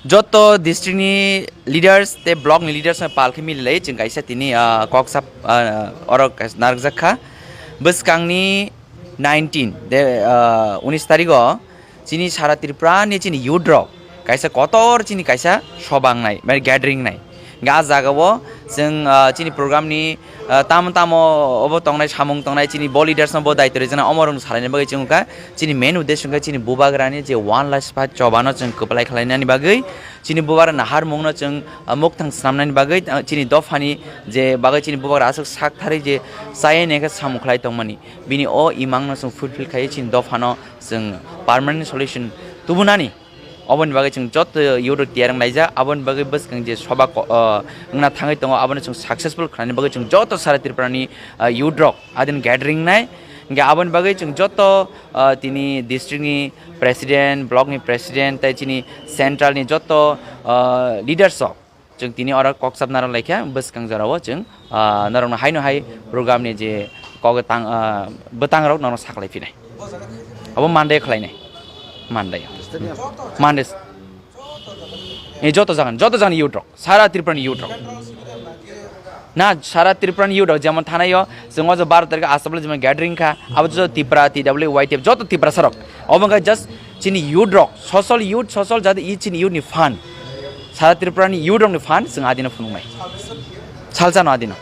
joto district ni leaders te block ni leaders na palkhi milai jeng kaisa tini koksap orok narjakha Bwskangni 19 de 19 tarikh chini sara tripura ni chini youth rok kaisa kotor chini kaisa sobangnai mane gathering nai ga jagao jeng chini program ni tamo obo tongnai samung tongnai chini ball leaders no bo daitore jena omorung salani bagai chungka chini main uddesho ka chini bubagrani je 1 lakh spa chobano jeng koplai khlainani bagai chini bubar nahar mungno jeng mokthang snamnani bagai chini dofani je bagai chini bubar asuk sakthari je saye neka samukhlai tongmani bini o imangno jeng fulfill khai chini dofano jeng permanent solution tubunani abon bagai jeng jot yoro tiarang laija abon bagai Bwskang je soba ngna thangai tongo abon jeng successful khlani bagai jeng jot sara tripurani youth rok adin gathering nai ge abon bagai jeng jot tini district ni president block ni president tai chini central ni jot leaders rok jeng tini ora koksap nara laikha Bwskang jarao jeng narong haino hai program ni je kogatang betang rok narong saklai pinai abo Mandai khlainai Mandai Mandai এই যত জায়গা ইউট rock সারা ত্রিপুরানি ইউট rock না সারা ত্রিপুরানি ইউট rock যেমন থানায় जों 12 তারিখ আসলে যেমন গ্যাদারিং খা আবার যত ত্রিপুরা টিডব্লিউ ওয়াইটিএফ যত ত্রিপুরা সরক অবঙ্গা জাস্ট চিনি ইউট রক সসল যাতে ই চিনি ইউটনি ফান সারা ত্রিপুরানি ইউট রকনি ফান जों আদিনা ফুনুমাই সালজানো আদিনা